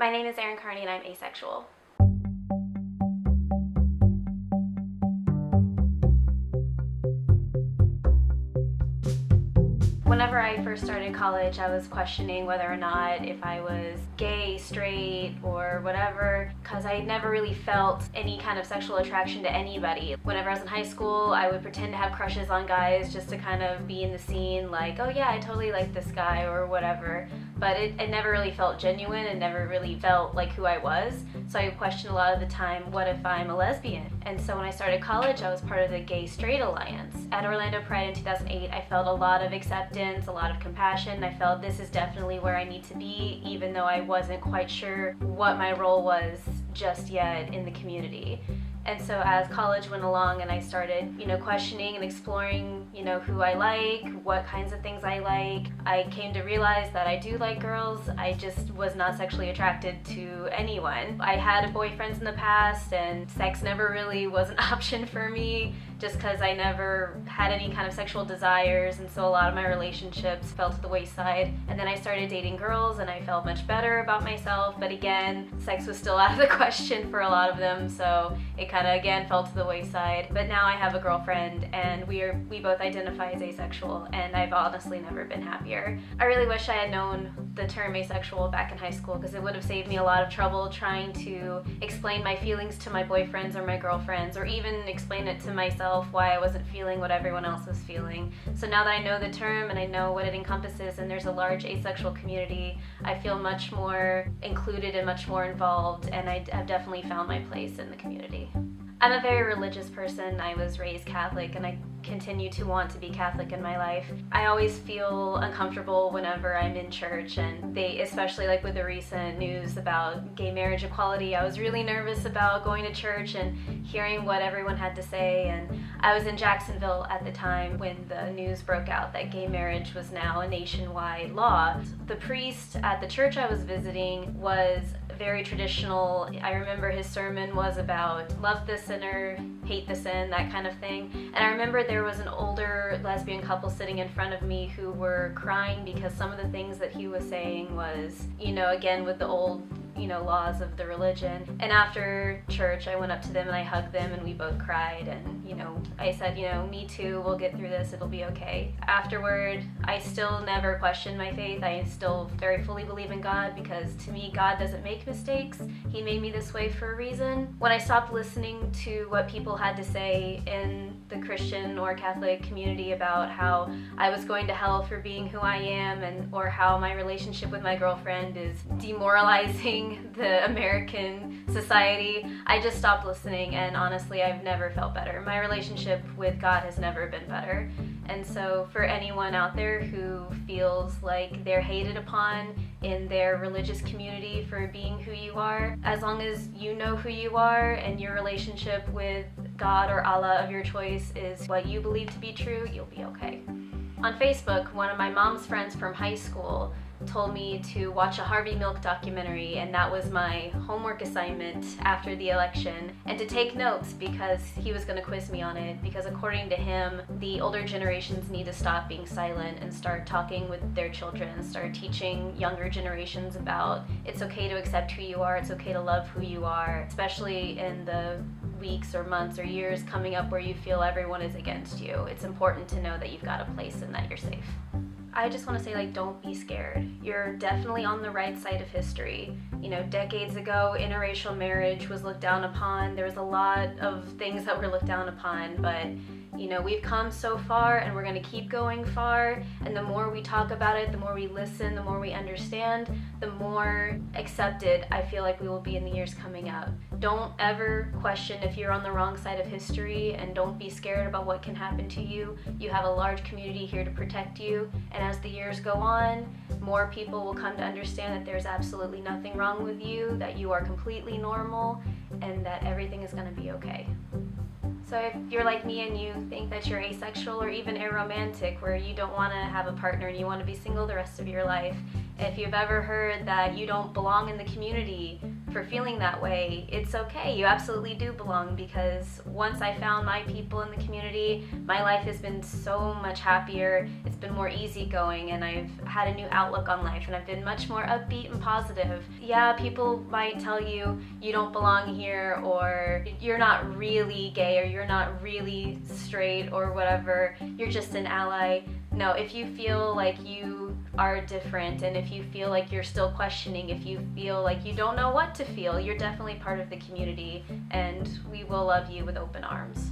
My name is Erin Carney and I'm asexual. Whenever I first started college, I was questioning whether or not if I was gay, straight, or whatever, because I never really felt any kind of sexual attraction to anybody. Whenever I was in high school, I would pretend to have crushes on guys just to kind of be in the scene, like, oh yeah, I totally like this guy, or whatever. But it never really felt genuine, and never really felt like who I was. So I questioned a lot of the time, what if I'm a lesbian? And so when I started college, I was part of the Gay Straight Alliance. At Orlando Pride in 2008, I felt a lot of acceptance, a lot of compassion. I felt this is definitely where I need to be, even though I wasn't quite sure what my role was just yet in the community. And so as college went along and I started, questioning and exploring, who I like, what kinds of things I like, I came to realize that I do like girls. I just was not sexually attracted to anyone. I had boyfriends in the past and sex never really was an option for me just because I never had any kind of sexual desires, and so a lot of my relationships fell to the wayside. And then I started dating girls and I felt much better about myself, but again, sex was still out of the question for a lot of them, so it kind of again fell to the wayside. But now I have a girlfriend and we both identify as asexual, and I've honestly never been happier. I really wish I had known the term asexual back in high school, because it would have saved me a lot of trouble trying to explain my feelings to my boyfriends or my girlfriends, or even explain it to myself why I wasn't feeling what everyone else was feeling. So now that I know the term and I know what it encompasses, and there's a large asexual community, I feel much more included and much more involved, and I have definitely found my place in the community. I'm a very religious person. I was raised Catholic and I continue to want to be Catholic in my life. I always feel uncomfortable whenever I'm in church, and especially like with the recent news about gay marriage equality, I was really nervous about going to church and hearing what everyone had to say. And I was in Jacksonville at the time when the news broke out that gay marriage was now a nationwide law. The priest at the church I was visiting was very traditional. I remember his sermon was about love the sinner, hate the sin, that kind of thing. And I remember there was an older lesbian couple sitting in front of me who were crying because some of the things that he was saying was, again with the old laws of the religion. And after church, I went up to them and I hugged them and we both cried, and I said, me too, we'll get through this, it'll be okay. Afterward, I still never questioned my faith. I still very fully believe in God, because to me, God doesn't make mistakes. He made me this way for a reason. When I stopped listening to what people had to say in the Christian or Catholic community about how I was going to hell for being who I am, or how my relationship with my girlfriend is demoralizing the American society, I just stopped listening, and honestly, I've never felt better. My relationship with God has never been better. And so for anyone out there who feels like they're hated upon in their religious community for being who you are, as long as you know who you are and your relationship with God or Allah of your choice is what you believe to be true, you'll be okay. On Facebook, one of my mom's friends from high school told me to watch a Harvey Milk documentary, and that was my homework assignment after the election, and to take notes because he was going to quiz me on it, because according to him, the older generations need to stop being silent and start talking with their children, start teaching younger generations about it's okay to accept who you are, it's okay to love who you are, especially in the weeks or months or years coming up where you feel everyone is against you. It's important to know that you've got a place and that you're safe. I just want to say, don't be scared. You're definitely on the right side of history. Decades ago, interracial marriage was looked down upon. There was a lot of things that were looked down upon, but we've come so far and we're going to keep going far, and the more we talk about it, the more we listen, the more we understand, the more accepted I feel like we will be in the years coming up. Don't ever question if you're on the wrong side of history, and don't be scared about what can happen to you. You have a large community here to protect you, and as the years go on, more people will come to understand that there's absolutely nothing wrong with you, that you are completely normal, and that everything is going to be okay. So if you're like me and you think that you're asexual or even aromantic, where you don't want to have a partner and you want to be single the rest of your life, If you've ever heard that you don't belong in the community for feeling that way, it's okay. You absolutely do belong, because once I found my people in the community, my life has been so much happier. It's been more easygoing, and I've had a new outlook on life, and I've been much more upbeat and positive. Yeah, people might tell you you don't belong here, or you're not really gay, or you're not really straight, or whatever. You're just an ally. No, if you feel like you are different, and if you feel like you're still questioning, if you feel like you don't know what to feel, you're definitely part of the community, and we will love you with open arms.